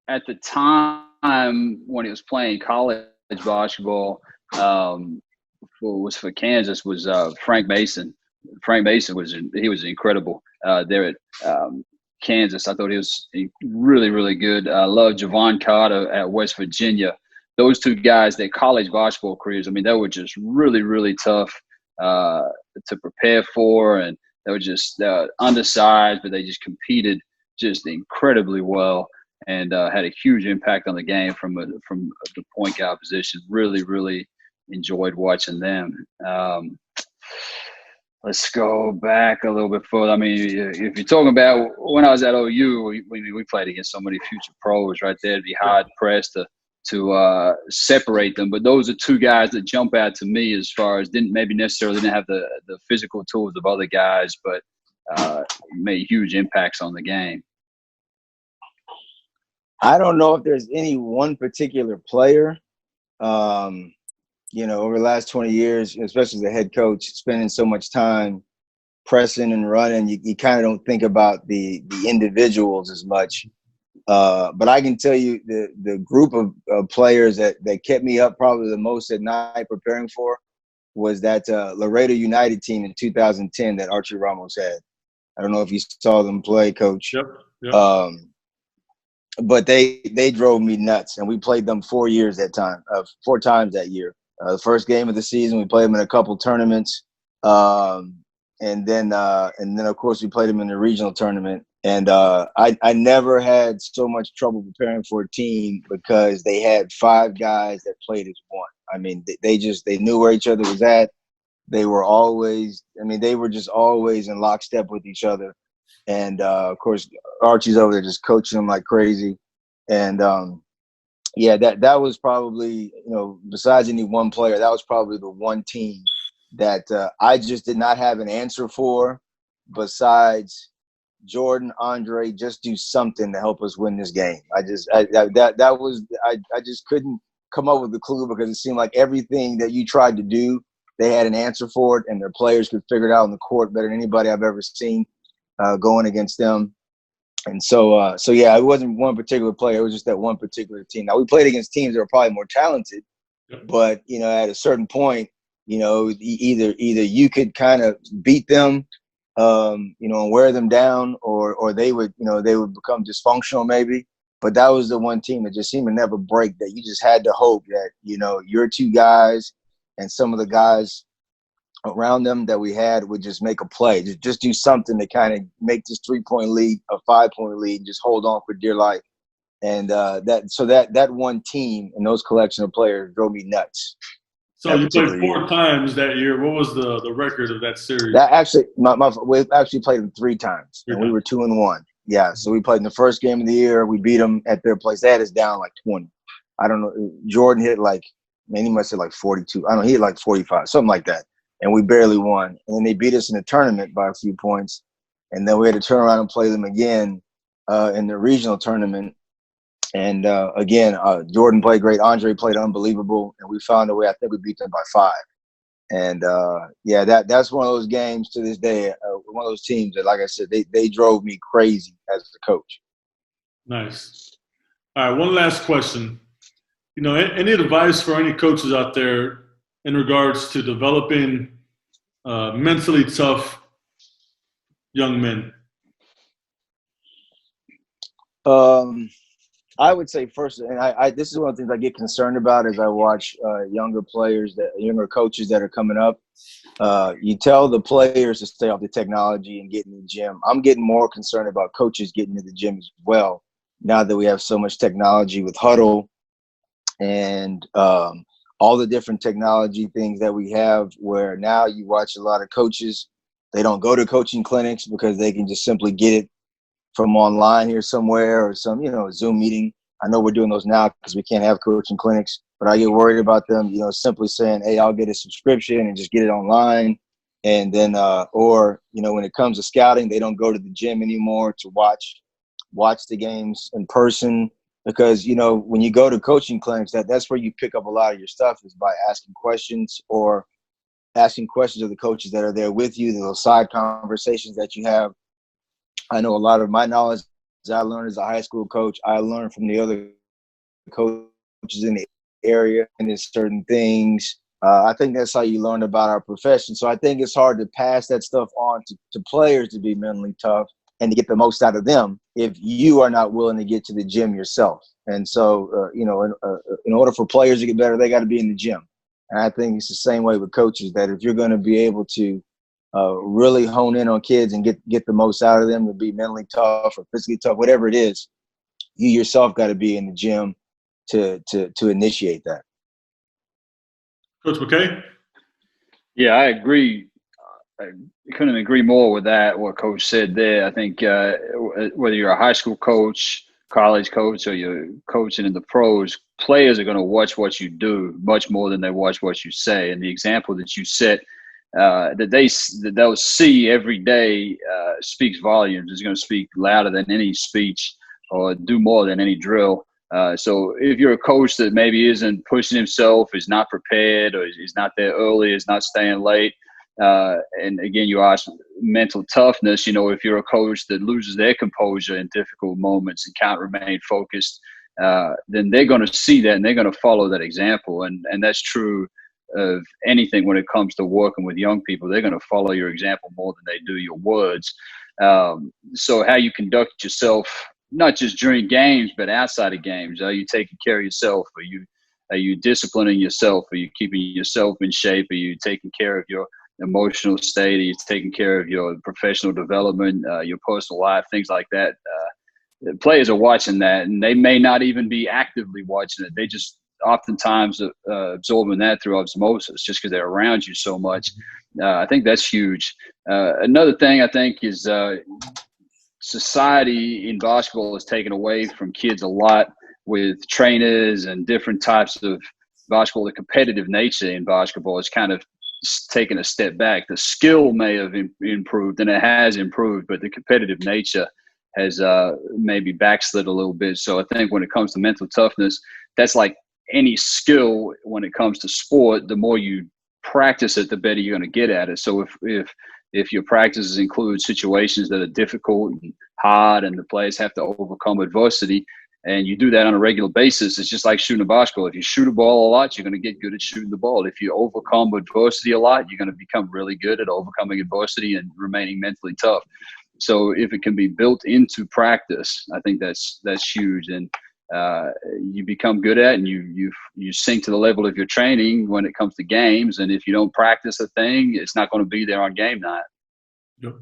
Speaker 1: at the time when he was playing college basketball, was for Kansas was Frank Mason. Frank Mason was incredible there at Kansas. I thought he was really, really good. I love Javon Carter at West Virginia. Those two guys, their college basketball careers, I mean, they were just really, really tough to prepare for, and they were just undersized, but they just competed just incredibly well and had a huge impact on the game from the point guard position. Really, really enjoyed watching them. Let's go back a little bit further. I mean, if you're talking about when I was at OU, we played against so many future pros right there. It'd be hard pressed to separate them. But those are two guys that jump out to me as far as didn't have the physical tools of other guys, but made huge impacts on the game.
Speaker 3: I don't know if there's any one particular player. You know, over the last 20 years, especially as a head coach, spending so much time pressing and running, you kind of don't think about the individuals as much. But I can tell you the group of players that kept me up probably the most at night preparing for was that Laredo United team in 2010 that Archie Ramos had. I don't know if you saw them play, Coach.
Speaker 2: Yep.
Speaker 3: But they drove me nuts, and we played them 4 times that year. The first game of the season, we played them in a couple tournaments, and then of course we played them in the regional tournament. And I never had so much trouble preparing for a team because they had 5 guys that played as one. I mean, they knew where each other was at. They were just always in lockstep with each other. And of course, Archie's over there just coaching them like crazy. And yeah, that was probably, you know, besides any one player, that was probably the one team that I just did not have an answer for besides Jordan, Andre, just do something to help us win this game. I just couldn't come up with a clue because it seemed like everything that you tried to do they had an answer for it, and their players could figure it out on the court better than anybody I've ever seen going against them. And so yeah, it wasn't one particular player. It was just that one particular team. Now, we played against teams that were probably more talented, but, at a certain point, either you could kind of beat them, and wear them down, or they would become dysfunctional maybe. But that was the one team that just seemed to never break, that you just had to hope that, your two guys and some of the guys around them that we had would just make a play, just do something to kind of make this 3-point lead a 5-point lead and just hold on for dear life. And that one team and those collection of players drove me nuts.
Speaker 2: So you played 4 times that year. What was the record of that series?
Speaker 3: That actually, we actually played them 3 times, and we were 2-1. Yeah, so we played in the first game of the year. We beat them at their place. They had us down like 20. I don't know. Jordan hit he must have 42. I don't know. He hit 45, something like that. And we barely won. And then they beat us in the tournament by a few points. And then we had to turn around and play them again in the regional tournament. And again, Jordan played great. Andre played unbelievable. And we found a way. I think we beat them by 5. And yeah, that's one of those games to this day. One of those teams that, like I said, they drove me crazy as a coach.
Speaker 2: Nice. All right, one last question. Any advice for any coaches out there in regards to developing mentally tough young men?
Speaker 3: I would say first, and I this is one of the things I get concerned about as I watch younger coaches that are coming up. You tell the players to stay off the technology and get in the gym. I'm getting more concerned about coaches getting to the gym as well, now that we have so much technology with Huddle and all the different technology things that we have, where now you watch a lot of coaches, they don't go to coaching clinics because they can just simply get it from online here somewhere, or some, Zoom meeting. I know we're doing those now because we can't have coaching clinics, but I get worried about them, simply saying, hey, I'll get a subscription and just get it online. And then, when it comes to scouting, they don't go to the gym anymore to watch the games in person. Because, when you go to coaching clinics, that's where you pick up a lot of your stuff, is by asking questions of the coaches that are there with you, those side conversations that you have. I know a lot of my knowledge I learned as a high school coach, I learned from the other coaches in the area, and there's certain things. I think that's how you learn about our profession. So I think it's hard to pass that stuff on to players to be mentally tough and to get the most out of them if you are not willing to get to the gym yourself. And so, in order for players to get better, they got to be in the gym. And I think it's the same way with coaches, that if you're going to be able to really hone in on kids and get the most out of them, to be mentally tough or physically tough, whatever it is, you yourself got to be in the gym to initiate that.
Speaker 2: Coach Mackay?
Speaker 1: Yeah, I agree. I couldn't agree more with that, what Coach said there. I think whether you're a high school coach, college coach, or you're coaching in the pros, players are going to watch what you do much more than they watch what you say. And the example that you set, that they'll see every day, speaks volumes. It's going to speak louder than any speech, or do more than any drill. So if you're a coach that maybe isn't pushing himself, is not prepared, or is not there early, is not staying late, and again, you ask mental toughness, if you're a coach that loses their composure in difficult moments and can't remain focused, then they're going to see that and they're going to follow that example. And that's true of anything when it comes to working with young people. They're going to follow your example more than they do your words. So how you conduct yourself, not just during games, but outside of games. Are you taking care of yourself? Are you disciplining yourself? Are you keeping yourself in shape? Are you taking care of your emotional state? Are you taking care of your professional development, your personal life, things like that? Players are watching that, and they may not even be actively watching it. They just oftentimes absorbing that through osmosis, just because they're around you so much. I think that's huge. Another thing I think is society in basketball has taken away from kids a lot with trainers and different types of basketball. The competitive nature in basketball is kind of taken a step back. The skill may have improved, and it has improved, but the competitive nature has maybe backslid a little bit. So I think when it comes to mental toughness, that's like any skill when it comes to sport. The more you practice it, the better you're going to get at it. So if your practices include situations that are difficult and hard and the players have to overcome adversity, and you do that on a regular basis, it's just like shooting a basketball. If you shoot a ball a lot, you're going to get good at shooting the ball. If you overcome adversity a lot, you're going to become really good at overcoming adversity and remaining mentally tough. So if it can be built into practice, I think that's huge. And you become good at it, and you sink to the level of your training when it comes to games. And if you don't practice a thing, it's not going to be there on game night.
Speaker 2: Yep.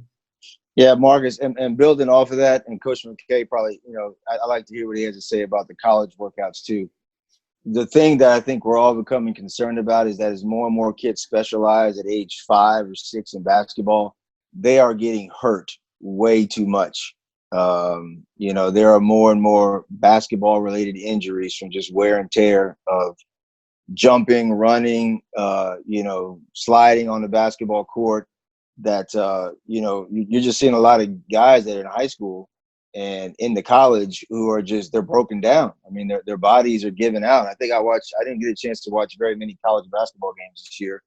Speaker 3: Yeah, Marcus, and building off of that, and Coach Mackay probably, I like to hear what he has to say about the college workouts too. The thing that I think we're all becoming concerned about is that as more and more kids specialize at age 5 or 6 in basketball, they are getting hurt way too much. There are more and more basketball-related injuries from just wear and tear of jumping, running, sliding on the basketball court. That you're just seeing a lot of guys that are in high school and in the college who are they're broken down. I mean, their bodies are giving out. I didn't get a chance to watch very many college basketball games this year,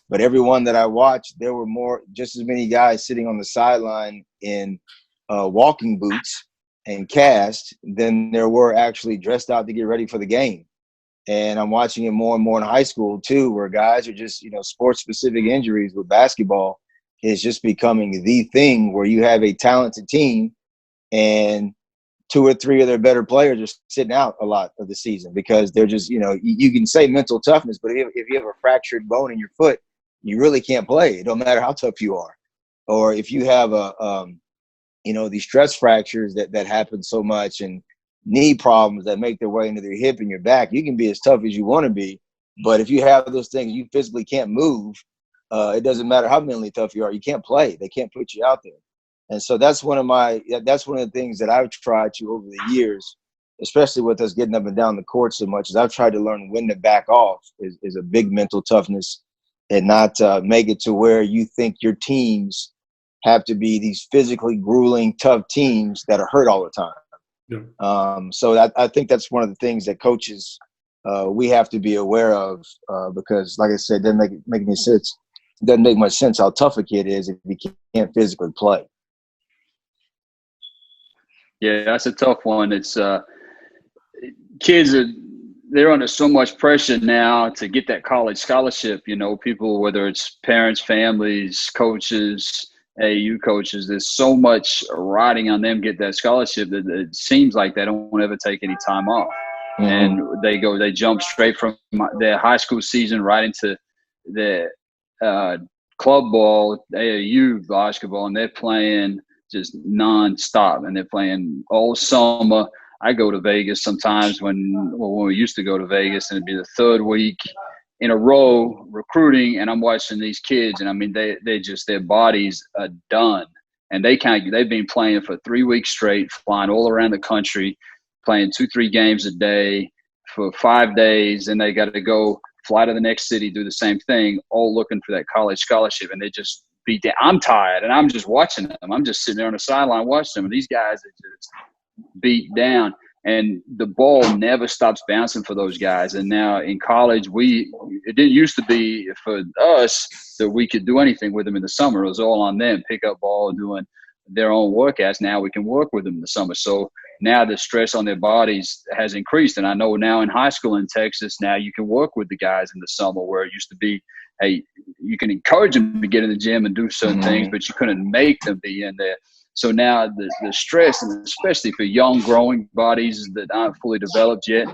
Speaker 3: but every one that I watched, there were just as many guys sitting on the sideline in walking boots and cast than there were actually dressed out to get ready for the game. And I'm watching it more and more in high school too, where guys are just, sports specific injuries with basketball is just becoming the thing where you have a talented team and 2 or 3 of their better players are sitting out a lot of the season because they're just, you can say mental toughness, but if you have a fractured bone in your foot, you really can't play. It don't matter how tough you are. Or if you have these stress fractures that happen so much and knee problems that make their way into their hip and your back, you can be as tough as you want to be. But if you have those things, you physically can't move. It doesn't matter how mentally tough you are. You can't play. They can't put you out there. And so that's one of the things that I've tried to over the years, especially with us getting up and down the court so much, is I've tried to learn when to back off is a big mental toughness and not make it to where you think your teams have to be these physically grueling, tough teams that are hurt all the time. Yeah. So I think that's one of the things that coaches we have to be aware of because, like I said, it doesn't make any sense. It doesn't make much sense how tough a kid is if he can't physically play.
Speaker 1: Yeah, that's a tough one. It's kids they're under so much pressure now to get that college scholarship. People, whether it's parents, families, coaches, AAU coaches, there's so much riding on them to get that scholarship that it seems like they don't ever take any time off. Mm-hmm. And they jump straight from their high school season right into their club ball, AAU basketball, and they're playing just nonstop, and they're playing all summer. I go to Vegas sometimes when we used to go to Vegas, and it'd be the 3rd week in a row recruiting, and I'm watching these kids, and I mean their bodies are done, and they've been playing for 3 weeks straight, flying all around the country, playing 2-3 games a day for 5 days, and they got to go fly to the next city, do the same thing, all looking for that college scholarship, and they just beat down. I'm tired, and I'm just watching them. I'm just sitting there on the sideline watching them, and these guys are just beat down, and the ball never stops bouncing for those guys. And now in college, it didn't used to be for us that we could do anything with them in the summer. It was all on them, pick up ball, doing their own workouts. Now we can work with them in the summer. So now the stress on their bodies has increased. And I know now in high school in Texas, now you can work with the guys in the summer, where it used to be, hey, you can encourage them to get in the gym and do certain mm-hmm. things, but you couldn't make them be in there. So now the stress, and especially for young growing bodies that aren't fully developed yet,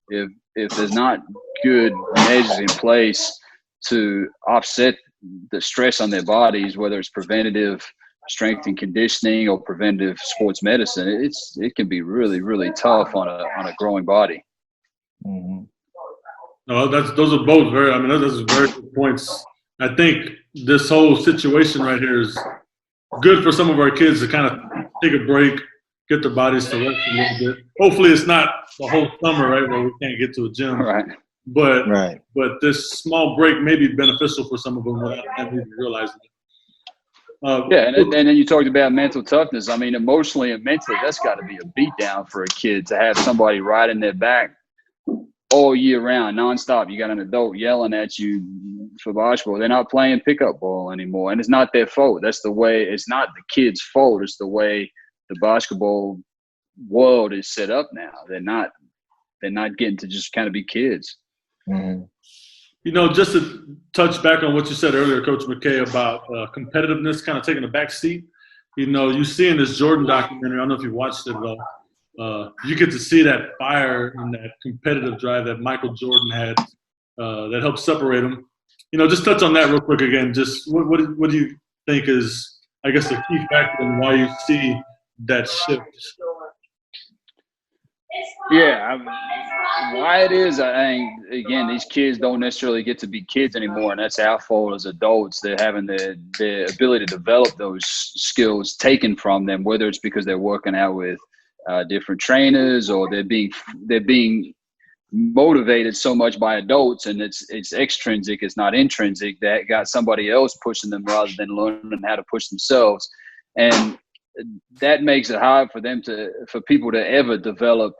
Speaker 1: if there's not good measures in place to offset the stress on their bodies, whether it's preventative strength and conditioning or preventive sports medicine, it can be really, really tough on a growing body.
Speaker 2: Mm-hmm. No, those are both those are very good points. I think this whole situation right here is good for some of our kids to kind of take a break, get their bodies to rest a little bit. Hopefully it's not the whole summer, right, where we can't get to a gym.
Speaker 1: Right.
Speaker 2: But this small break may be beneficial for some of them without them even realizing it.
Speaker 1: And then you talked about mental toughness. I mean, emotionally and mentally, that's got to be a beatdown for a kid to have somebody riding their back all year round, nonstop. You got an adult yelling at you for basketball. They're not playing pickup ball anymore, and it's not their fault. That's the way. It's not the kids' fault. It's the way the basketball world is set up now. They're not getting to just kind of be kids.
Speaker 3: Mm-hmm.
Speaker 2: You know, just to touch back on what you said earlier, Coach Mackay, about competitiveness kind of taking a back seat. You know, you see in this Jordan documentary, I don't know if you watched it at all, you get to see that fire and that competitive drive that Michael Jordan had that helped separate him. You know, just touch on that real quick again. Just what do you think is, I guess, the key factor in why you see that shift?
Speaker 1: Yeah, why it is, I think, again, these kids don't necessarily get to be kids anymore, and that's our fault as adults. They're having the ability to develop those skills taken from them, whether it's because they're working out with different trainers or they're being motivated so much by adults, and it's extrinsic, it's not intrinsic. That got somebody else pushing them rather than learning how to push themselves, and that makes it hard for people to ever develop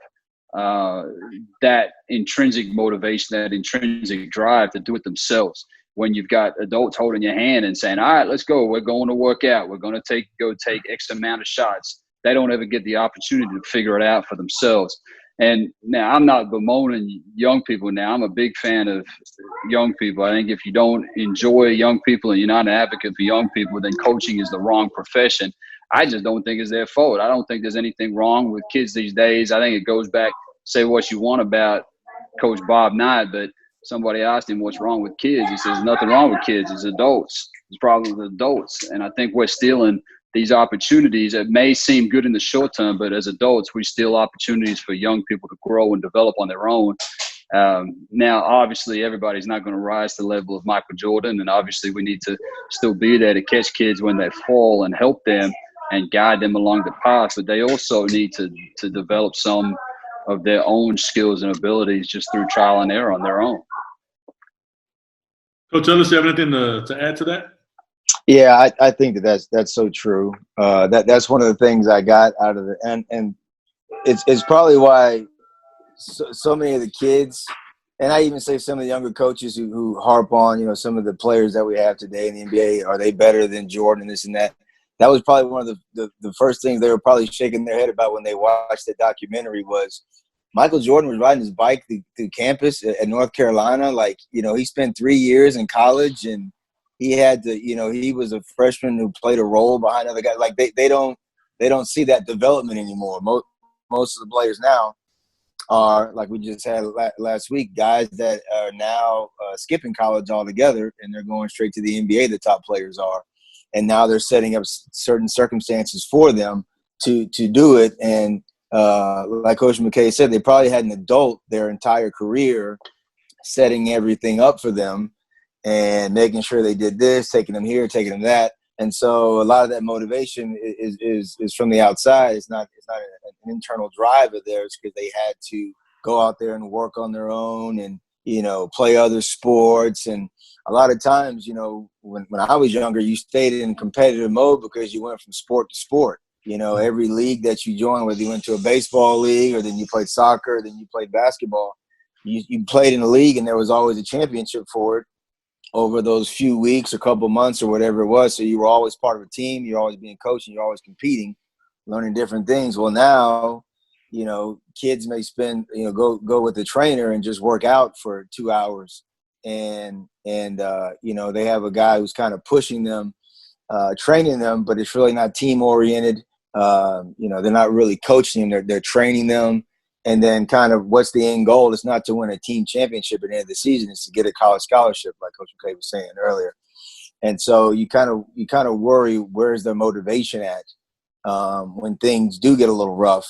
Speaker 1: that intrinsic motivation, that intrinsic drive to do it themselves. When you've got adults holding your hand and saying, all right, let's go. We're going to work out. We're going to go take X amount of shots. They don't ever get the opportunity to figure it out for themselves. And now I'm not bemoaning young people now. I'm a big fan of young people. I think if you don't enjoy young people and you're not an advocate for young people, then coaching is the wrong profession. I just don't think it's their fault. I don't think there's anything wrong with kids these days. I think it goes back, say what you want about Coach Bob Knight, but somebody asked him what's wrong with kids. He says nothing wrong with kids. It's adults. It's problem with adults. And I think we're stealing these opportunities. It may seem good in the short term, but as adults, we steal opportunities for young people to grow and develop on their own. Now, obviously, everybody's not going to rise to the level of Michael Jordan, and obviously we need to still be there to catch kids when they fall and help them and guide them along the path, but they also need to develop some of their own skills and abilities just through trial and error on their own.
Speaker 2: Coach Ellis, you have anything to add to that?
Speaker 3: Yeah, I think that's so true. That's one of the things I got out of it, and it's probably why so many of the kids, and I even say some of the younger coaches who harp on, you know, some of the players that we have today in the NBA, are they better than Jordan and this and that? That was probably one of the first things they were probably shaking their head about when they watched the documentary was Michael Jordan was riding his bike through campus at North Carolina. Like, you know, he spent 3 years in college and he had to, you know, he was a freshman who played a role behind other guys. Like they don't see that development anymore. Most of the players now are, like we just had last week, guys that are now skipping college altogether and they're going straight to the NBA, the top players are. And now they're setting up certain circumstances for them to do it. And like Coach Mackay said, they probably had an adult their entire career setting everything up for them and making sure they did this, taking them here, taking them that. And so a lot of that motivation is from the outside. It's not an internal drive of theirs because they had to go out there and work on their own and, you know, play other sports. And a lot of times, you know, when I was younger, you stayed in competitive mode because you went from sport to sport. You know, every league that you joined, whether you went to a baseball league or then you played soccer, then you played basketball, you played in a league and there was always a championship for it over those few weeks or couple months or whatever it was. So you were always part of a team. You're always being coached and you're always competing, learning different things. Well, now, you know, kids may spend, you know, go with the trainer and just work out for 2 hours. And you know, they have a guy who's kind of pushing them, training them, but it's really not team oriented. You know, they're not really coaching them. They're training them. And then kind of what's the end goal? It's not to win a team championship at the end of the season. It's to get a college scholarship, like Coach McKay was saying earlier. And so you kind of worry, where's their motivation at when things do get a little rough,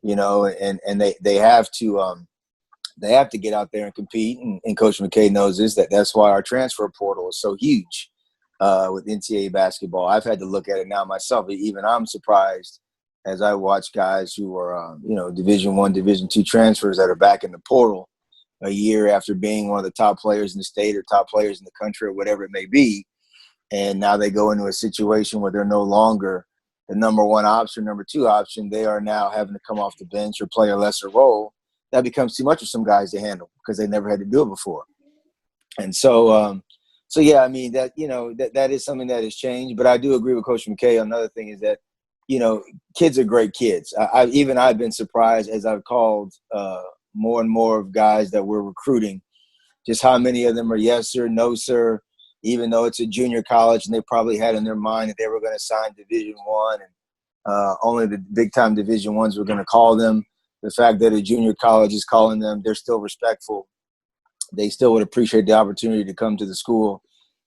Speaker 3: you know, and they have to get out there and compete. And Coach McKay knows this, that's why our transfer portal is so huge with NCAA basketball. I've had to look at it now myself. Even I'm surprised as I watch guys who are, you know, Division I, Division II transfers that are back in the portal a year after being one of the top players in the state or top players in the country or whatever it may be. And now they go into a situation where they're no longer the number one option, number two option. They are now having to come off the bench or play a lesser role. That becomes too much for some guys to handle because they never had to do it before. And so So yeah, I mean that that is something that has changed. But I do agree with Coach McKay. Another thing is that kids are great kids. I've been surprised as I've called more and more of guys that we're recruiting, just how many of them are yes sir, no sir, even though it's a junior college and they probably had in their mind that they were going to sign Division I and only the big time Division I's were going to call them. The fact that a junior college is calling them, they're still respectful. They still would appreciate the opportunity to come to the school.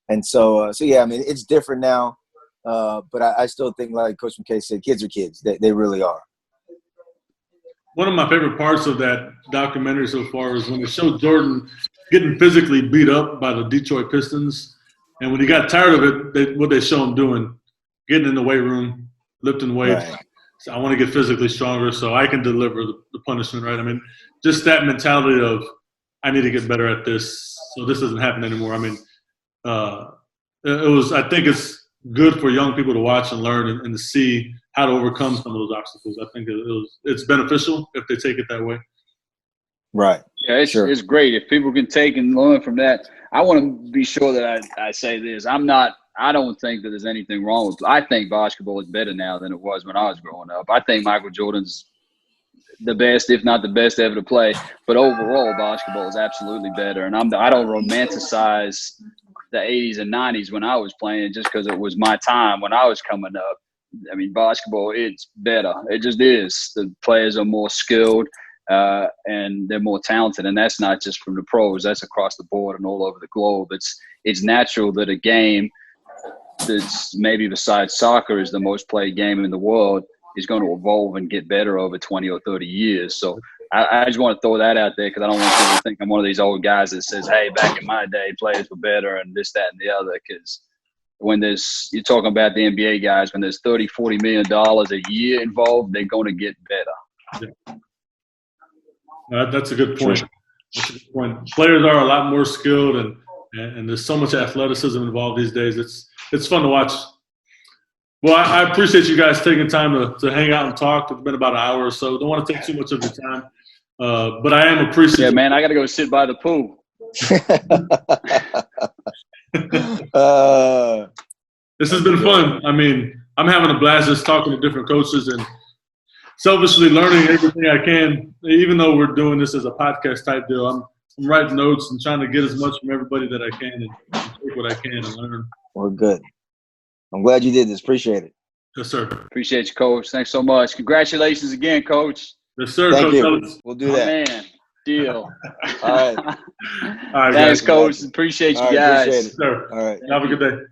Speaker 3: And so yeah, I mean, it's different now. But I still think, like Coach McKay said, kids are kids. They really are.
Speaker 2: One of my favorite parts of that documentary so far is when they showed Jordan getting physically beat up by the Detroit Pistons. And when he got tired of it, what they show him doing, getting in the weight room, lifting weights.
Speaker 3: Right.
Speaker 2: So I want to get physically stronger so I can deliver the punishment, right? I mean, just that mentality of I need to get better at this so this doesn't happen anymore. I mean, I think it's good for young people to watch and learn and to see how to overcome some of those obstacles. I think it's beneficial if they take it that way.
Speaker 3: Right.
Speaker 1: Yeah, it's great if people can take and learn from that. I want to be sure that I say this. I don't think that there's anything wrong with. I think basketball is better now than it was when I was growing up. I think Michael Jordan's the best, if not the best ever to play. But overall, basketball is absolutely better. And I don't romanticize the 80s and 90s when I was playing just because it was my time when I was coming up. I mean, basketball, it's better. It just is. The players are more skilled and they're more talented. And that's not just from the pros. That's across the board and all over the globe. It's natural that a game that's maybe besides soccer is the most played game in the world is going to evolve and get better over 20 or 30 years. So I just want to throw that out there because I don't want people to think I'm one of these old guys that says, hey, back in my day, players were better and this, that, and the other. Because when you're talking about the NBA guys, when there's $30, $40 million a year involved, they're going to get better.
Speaker 2: Yeah. That's a good point. That's a good point. Players are a lot more skilled and there's so much athleticism involved these days. It's fun to watch. Well, I appreciate you guys taking time to hang out and talk. It's been about an hour or so. Don't want to take too much of your time. But I am appreciative.
Speaker 1: Yeah, man, I got to go sit by the pool.
Speaker 2: This has been fun. I mean, I'm having a blast just talking to different coaches and selfishly learning everything I can. Even though we're doing this as a podcast type deal, I'm writing notes and trying to get as much from everybody that I can and take what I can and learn.
Speaker 3: Well, good. I'm glad you did this. Appreciate it.
Speaker 2: Yes, sir.
Speaker 1: Appreciate you, Coach. Thanks so much. Congratulations again, Coach.
Speaker 2: Yes, sir.
Speaker 3: Thank you.
Speaker 2: Ellis.
Speaker 3: We'll do that.
Speaker 1: Man, deal.
Speaker 3: All right.
Speaker 2: All right,
Speaker 1: Thanks,
Speaker 2: guys.
Speaker 1: Coach. Appreciate you
Speaker 3: All right,
Speaker 1: guys.
Speaker 3: appreciate it.
Speaker 2: Sir.
Speaker 3: All right.
Speaker 2: Have a good day.